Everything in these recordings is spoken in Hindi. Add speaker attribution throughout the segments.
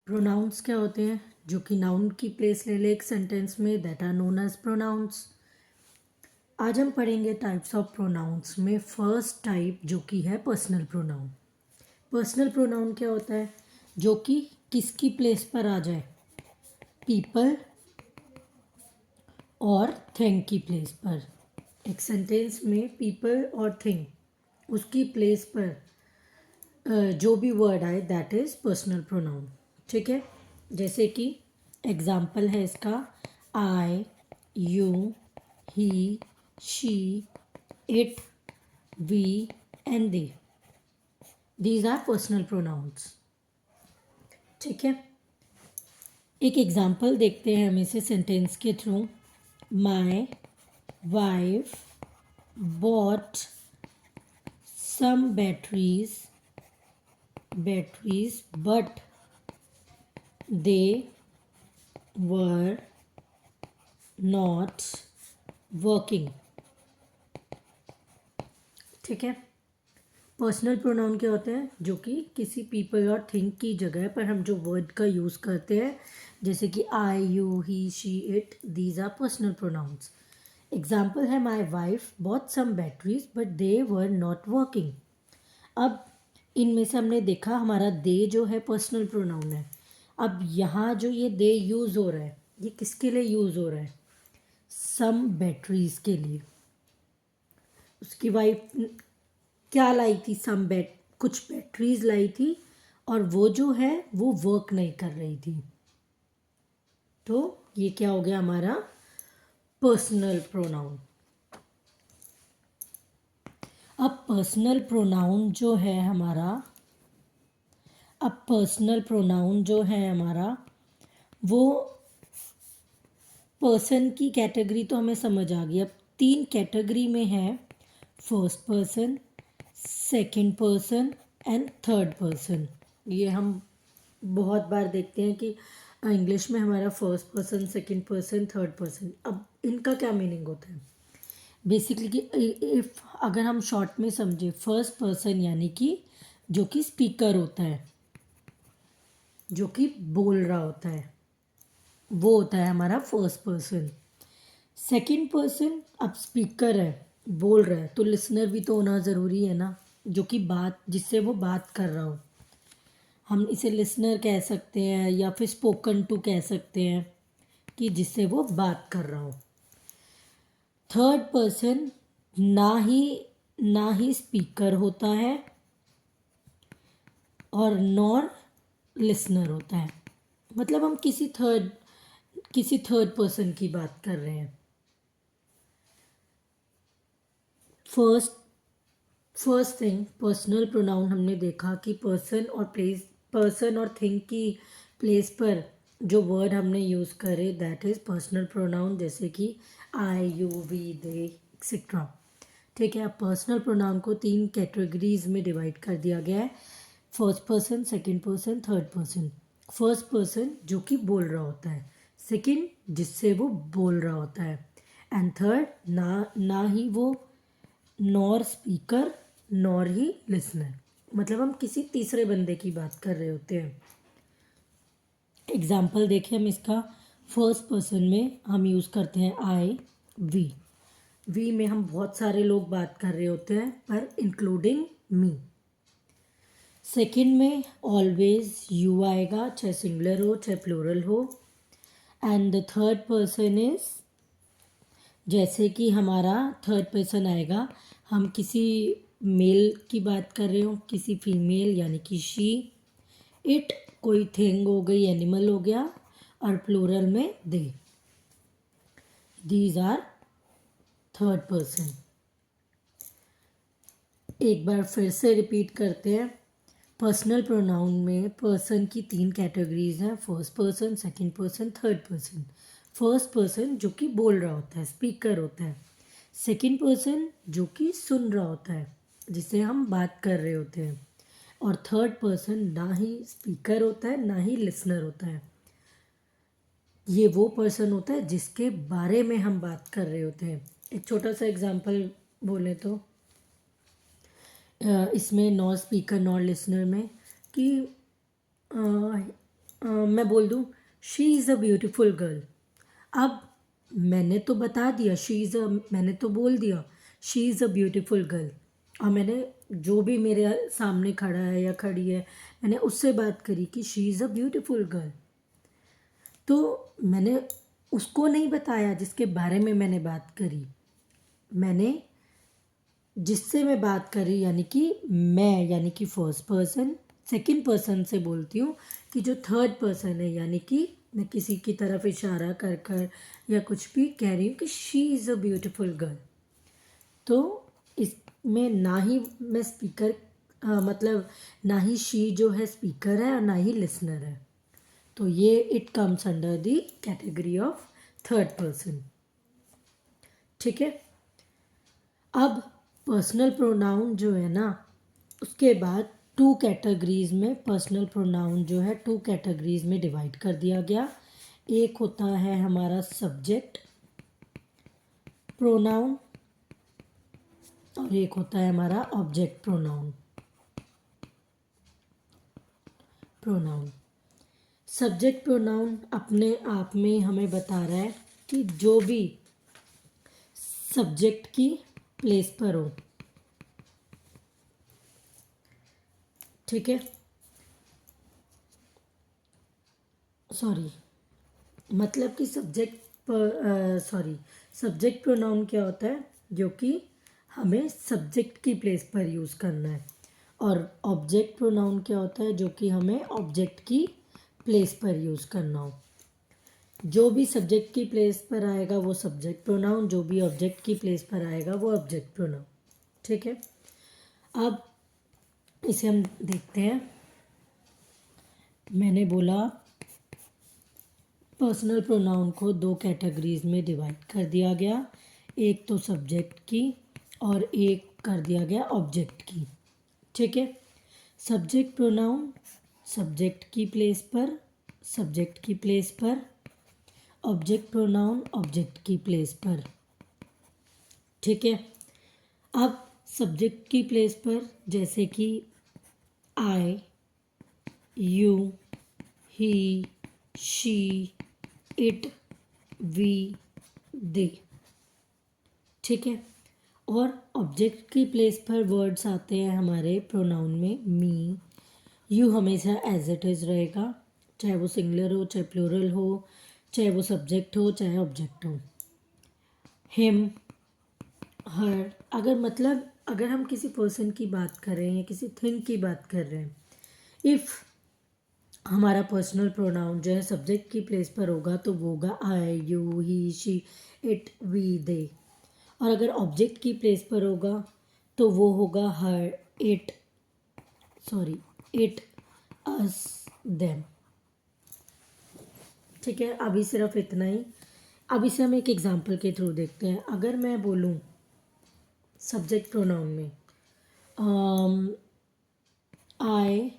Speaker 1: प्रोनाउंस क्या होते हैं? जो कि नाउन की प्लेस ले ले एक सेंटेंस में, that are known as pronouns. आज हम पढ़ेंगे टाइप्स ऑफ प्रोनाउंस में फर्स्ट टाइप जो कि है पर्सनल प्रोनाउन। पर्सनल प्रोनाउन क्या होता है? जो कि किसकी प्लेस पर आ जाए? पीपल और थिंग की प्लेस पर। एक सेंटेंस में पीपल और थिंग उसकी प्लेस पर जो भी वर्ड आए दैट इज पर्सनल प्रोनाउन। ठीक है, जैसे कि एग्जाम्पल है इसका, I, you, he, she, it, we and they. These are personal pronouns. ठीक है, एक एग्जाम्पल देखते हैं हम इसे सेंटेंस के through. My wife bought some batteries but they were not working. ठीक है, पर्सनल प्रोनाउन क्या होते हैं? जो कि किसी पीपल और थिंग की जगह पर हम जो वर्ड का यूज़ करते हैं, जैसे कि I, you, he, she, it, these are personal pronouns. Example है, my wife bought some batteries but they were not working. अब इनमें से हमने देखा हमारा दे जो है पर्सनल प्रोनाउन है। अब यहाँ जो ये दे यूज़ हो रहा है, ये किसके लिए यूज़ हो रहा है? सम बैटरीज के लिए। उसकी वाइफ क्या लाई थी? कुछ बैटरीज लाई थी और वो जो है वो वर्क नहीं कर रही थी। तो ये क्या हो गया हमारा? Personal pronoun. अब पर्सनल प्रोनाउन जो है हमारा वो पर्सन की कैटेगरी तो हमें समझ आ गई। अब 3 कैटेगरी में है, first person, second person and third person. ये हम बहुत बार देखते हैं कि इंग्लिश में हमारा first person, second person, third person. अब इनका क्या मीनिंग होता है? बेसिकली कि इफ अगर हम शॉर्ट में समझे, फर्स्ट पर्सन यानी कि जो कि स्पीकर होता है, जो कि बोल रहा होता है, वो होता है हमारा फर्स्ट पर्सन। सेकंड पर्सन, अब स्पीकर है, बोल रहा है, तो लिसनर भी तो होना ज़रूरी है ना, जो कि जिससे वो बात कर रहा हो। हम इसे लिसनर कह सकते हैं या फिर स्पोकन टू कह सकते हैं, कि जिससे वो बात कर रहा हो। थर्ड पर्सन ना ही स्पीकर होता है और नॉर लिसनर होता है। मतलब हम किसी थर्ड पर्सन की बात कर रहे हैं। फर्स्ट थिंग, पर्सनल प्रोनाउन हमने देखा कि पर्सन और थिंग की प्लेस पर जो वर्ड हमने यूज़ करे दैट इज़ पर्सनल प्रोनाउन, जैसे कि I, you, we, they etcetera. ठीक है, अब पर्सनल प्रोनाउन को 3 कैटेगरीज में डिवाइड कर दिया गया है, first person, second person, third person. First person जो कि बोल रहा होता है, सेकंड जिससे वो बोल रहा होता है, एंड थर्ड ना ही वो नॉर स्पीकर नॉर ही लिसनर। मतलब हम किसी तीसरे बंदे की बात कर रहे होते हैं। एग्जाम्पल देखें हम इसका, फर्स्ट पर्सन में हम यूज़ करते हैं आई, वी में हम बहुत सारे लोग बात कर रहे होते हैं, पर इंक्लूडिंग मी। सेकंड में ऑलवेज यू आएगा, चाहे सिंगुलर हो चाहे प्लूरल हो। And the third person is, जैसे कि हमारा थर्ड पर्सन आएगा, हम किसी मेल की बात कर रहे हो, किसी फीमेल यानी कि शी, इट कोई थिंग हो गई, एनिमल हो गया, और प्लूरल में they. These are third person. एक बार फिर से रिपीट करते हैं। पर्सनल प्रोनाउन में पर्सन की 3 कैटेगरीज हैं, first person, second person, third person. First person जो कि बोल रहा होता है, स्पीकर होता है। सेकंड पर्सन जो कि सुन रहा होता है, जिससे हम बात कर रहे होते हैं। और थर्ड पर्सन ना ही स्पीकर होता है ना ही लिसनर होता है। ये वो पर्सन होता है जिसके बारे में हम बात कर रहे होते हैं। एक छोटा सा एग्जांपल बोले तो इसमें नॉर स्पीकर नॉर लिसनर में कि मैं बोल दूँ she is a beautiful girl. अब मैंने तो बता दिया मैंने तो बोल दिया she is a beautiful girl, और मैंने जो भी मेरे सामने खड़ा है या खड़ी है मैंने उससे बात करी कि she is a beautiful girl. तो मैंने उसको नहीं बताया जिसके बारे में मैंने बात करी, मैंने जिससे मैं बात करी यानी कि मैं, यानी कि फर्स्ट पर्सन सेकंड पर्सन से बोलती हूँ कि जो थर्ड पर्सन है, यानी कि मैं किसी की तरफ इशारा कर कर या कुछ भी कह रही हूँ कि she is a beautiful girl. तो इसमें ना ही मैं स्पीकर मतलब ना ही शी जो है स्पीकर है और ना ही लिसनर है, तो ये it comes under the category of third person. ठीक है। अब पर्सनल प्रोनाउन जो है ना, उसके बाद टू कैटेगरीज में पर्सनल प्रोनाउन जो है टू कैटेगरीज में डिवाइड कर दिया गया। एक होता है हमारा सब्जेक्ट प्रोनाउन और एक होता है हमारा ऑब्जेक्ट प्रोनाउन। सब्जेक्ट प्रोनाउन अपने आप में हमें बता रहा है कि जो भी सब्जेक्ट की प्लेस पर हो। ठीक है, सॉरी, मतलब कि सब्जेक्ट प्रोनाउन क्या होता है, जो कि हमें सब्जेक्ट की प्लेस पर यूज़ करना है, और ऑब्जेक्ट प्रोनाउन क्या होता है जो कि हमें ऑब्जेक्ट की प्लेस पर यूज़ करना हो। जो भी सब्जेक्ट की प्लेस पर आएगा वो सब्जेक्ट प्रोनाउन, जो भी ऑब्जेक्ट की प्लेस पर आएगा वो ऑब्जेक्ट प्रोनाउन। ठीक है, अब इसे हम देखते हैं। मैंने बोला पर्सनल प्रोनाउन को दो कैटेगरीज में डिवाइड कर दिया गया, एक तो सब्जेक्ट की और एक कर दिया गया ऑब्जेक्ट की। ठीक है, सब्जेक्ट प्रोनाउन सब्जेक्ट की प्लेस पर, सब्जेक्ट की प्लेस पर, ऑब्जेक्ट प्रोनाउन ऑब्जेक्ट की प्लेस पर। ठीक है, अब सब्जेक्ट की प्लेस पर जैसे कि I, you, he, she, it, we, they. ठीक है, और ऑब्जेक्ट की प्लेस पर वर्ड्स आते हैं हमारे प्रोनाउन में मी, यू हमेशा एज इट इज़ रहेगा, चाहे वो सिंगुलर हो चाहे प्लूरल हो, चाहे वो सब्जेक्ट हो चाहे ऑब्जेक्ट हो। हिम, हर, अगर हम किसी पर्सन की बात कर रहे हैं या किसी थिंग की बात कर रहे हैं, इफ़ हमारा पर्सनल प्रोनाउन जो है सब्जेक्ट की प्लेस पर होगा तो वो होगा I, you, he, she, it, we, they, और अगर ऑब्जेक्ट की प्लेस पर होगा तो वो होगा हर, इट, अस, देम। ठीक है, अभी सिर्फ इतना ही। अब इसे हम एक एग्जांपल के थ्रू देखते हैं। अगर मैं बोलूँ सब्जेक्ट प्रोनाउन में आई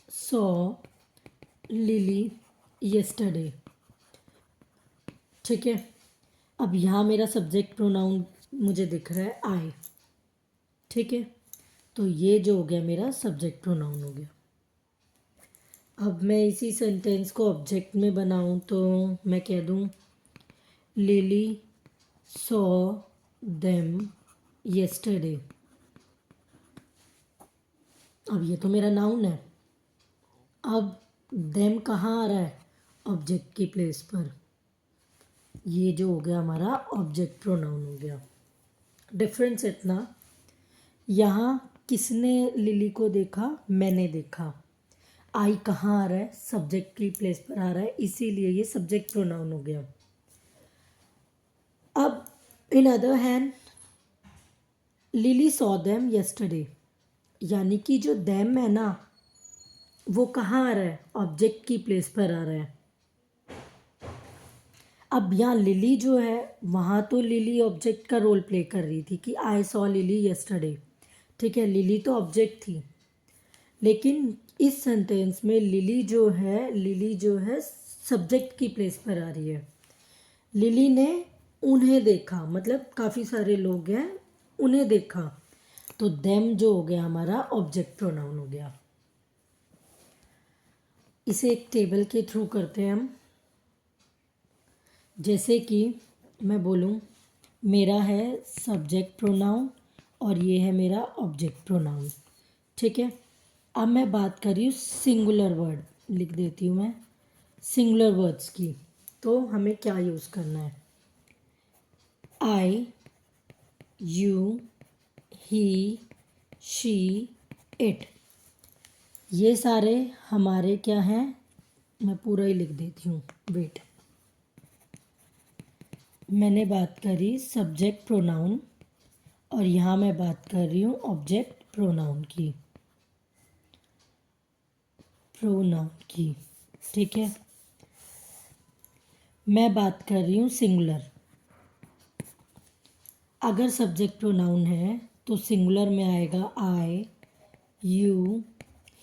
Speaker 1: सॉ लिली यस्टरडे। ठीक है, अब यहाँ मेरा सब्जेक्ट प्रोनाउन मुझे दिख रहा है आई। ठीक है, तो ये जो हो गया मेरा सब्जेक्ट प्रोनाउन हो गया। अब मैं इसी सेंटेंस को ऑब्जेक्ट में बनाऊं तो मैं कह दूं लिली सॉ देम येस्टरडे। अब ये तो मेरा नाउन है, अब देम कहाँ आ रहा है, ऑब्जेक्ट की प्लेस पर। ये जो हो गया हमारा ऑब्जेक्ट प्रोनाउन हो गया। डिफरेंस इतना, यहाँ किसने लिली को देखा, मैंने देखा। आई कहाँ आ रहा है, सब्जेक्ट की प्लेस पर आ रहा है, इसीलिए ये सब्जेक्ट प्रोनाउन हो गया। अब in other hand lily saw them yesterday, यानी कि जो देम है ना वो कहाँ आ रहा है, ऑब्जेक्ट की प्लेस पर आ रहा है। अब यहाँ लिली जो है वहाँ तो लिली ऑब्जेक्ट का रोल प्ले कर रही थी कि आई सॉ लिली यस्टरडे। ठीक है, लिली तो ऑब्जेक्ट थी, लेकिन इस सेंटेंस में लिली जो है सब्जेक्ट की प्लेस पर आ रही है। लिली ने उन्हें देखा, मतलब काफ़ी सारे लोग हैं, उन्हें देखा, तो देम जो हो गया हमारा ऑब्जेक्ट प्रोनाउन हो गया। इसे एक टेबल के थ्रू करते हैं हम। जैसे कि मैं बोलूँ मेरा है सब्जेक्ट प्रोनाउन और ये है मेरा ऑब्जेक्ट प्रोनाउन, ठीक है। अब मैं बात कर रही हूँ सिंगुलर वर्ड, लिख देती हूँ मैं सिंगुलर वर्ड्स की। तो हमें क्या यूज़ करना है, आई, यू, ही, शी, इट, ये सारे हमारे क्या हैं, मैं पूरा ही लिख देती हूँ, वेट। मैंने बात करी सब्जेक्ट प्रोनाउन और यहाँ मैं बात कर रही हूँ ऑब्जेक्ट प्रोनाउन की, ठीक है। मैं बात कर रही हूँ सिंगुलर। अगर सब्जेक्ट प्रोनाउन है तो सिंगुलर में आएगा आई, यू,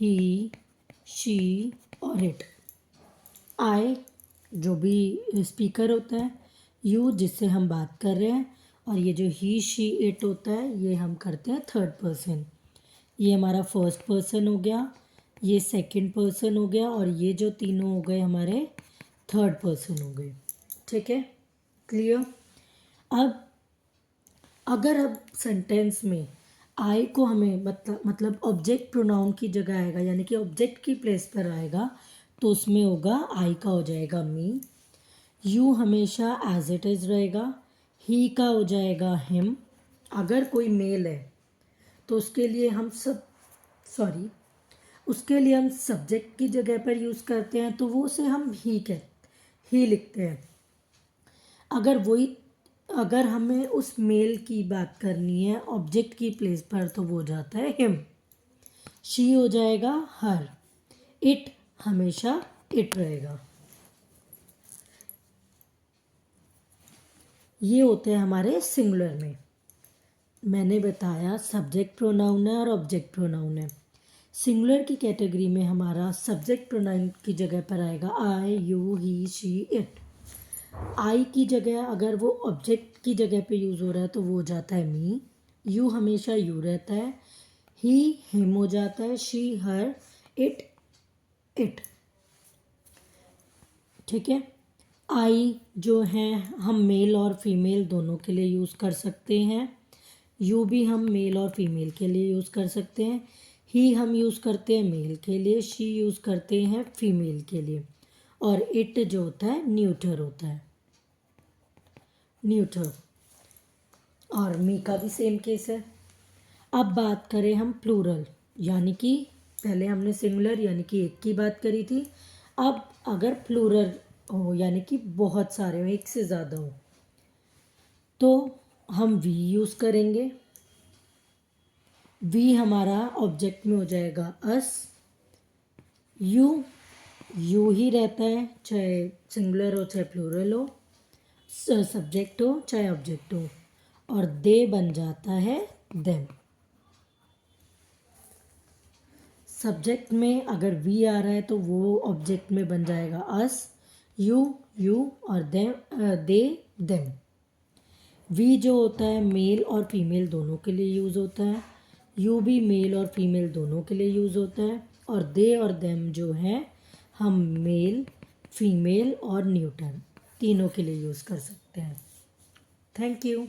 Speaker 1: ही, शी और इट। आई जो भी स्पीकर होता है, यू जिससे हम बात कर रहे हैं, और ये जो ही, शी, इट होता है ये हम करते हैं थर्ड पर्सन। ये हमारा फर्स्ट पर्सन हो गया, ये सेकंड पर्सन हो गया और ये जो तीनों हो गए हमारे थर्ड पर्सन हो गए, ठीक है, क्लियर। अब अगर अब सेंटेंस में आई को हमें मतलब ऑब्जेक्ट प्रोनाउन की जगह आएगा, यानी कि ऑब्जेक्ट की प्लेस पर आएगा, तो उसमें होगा आई का हो जाएगा मी, यू हमेशा एज इट इज़ रहेगा, ही का हो जाएगा हिम। अगर कोई मेल है तो उसके लिए हम उसके लिए हम सब्जेक्ट की जगह पर यूज़ करते हैं, तो वो उसे हम ही लिखते हैं। अगर हमें उस मेल की बात करनी है ऑब्जेक्ट की प्लेस पर, तो वो जाता है हिम, शी हो जाएगा हर, इट हमेशा इट रहेगा। ये होते हैं हमारे सिंगुलर में। मैंने बताया सब्जेक्ट प्रोनाउन है और ऑब्जेक्ट प्रोनाउन है। सिंगुलर की कैटेगरी में हमारा सब्जेक्ट प्रोनाउन की जगह पर आएगा आई, यू, ही, शी, इट। आई की जगह अगर वो ऑब्जेक्ट की जगह पे यूज़ हो रहा है तो वो हो जाता है मी, यू हमेशा यू रहता है, ही हिम हो जाता है, शी हर, इट इट, ठीक है। आई जो है हम मेल और फीमेल दोनों के लिए यूज़ कर सकते हैं, यू भी हम मेल और फीमेल के लिए यूज़ कर सकते हैं, ही हम यूज़ करते हैं मेल के लिए, शी यूज़ करते हैं फीमेल के लिए, और इट जो होता है न्यूटर होता है, न्यूटर। और मी का भी सेम केस है। अब बात करें हम प्लूरल, यानी कि पहले हमने सिंगुलर यानी कि एक की बात करी थी। अब अगर प्लूरल हो यानी कि बहुत सारे हो, एक से ज़्यादा हो, तो हम वी यूज़ करेंगे। वी हमारा ऑब्जेक्ट में हो जाएगा अस, यू ही रहता है चाहे सिंगुलर हो चाहे प्लूरल हो, सब्जेक्ट हो चाहे ऑब्जेक्ट हो, और दे बन जाता है देम। सब्जेक्ट में अगर वी आ रहा है तो वो ऑब्जेक्ट में बन जाएगा अस, यू और दे देम। वी जो होता है मेल और फीमेल दोनों के लिए यूज़ होता है, यू भी मेल और फीमेल दोनों के लिए यूज़ होता है, और दे और देम जो है हम मेल, फीमेल और न्यूटर तीनों के लिए यूज़ कर सकते हैं। Thank you.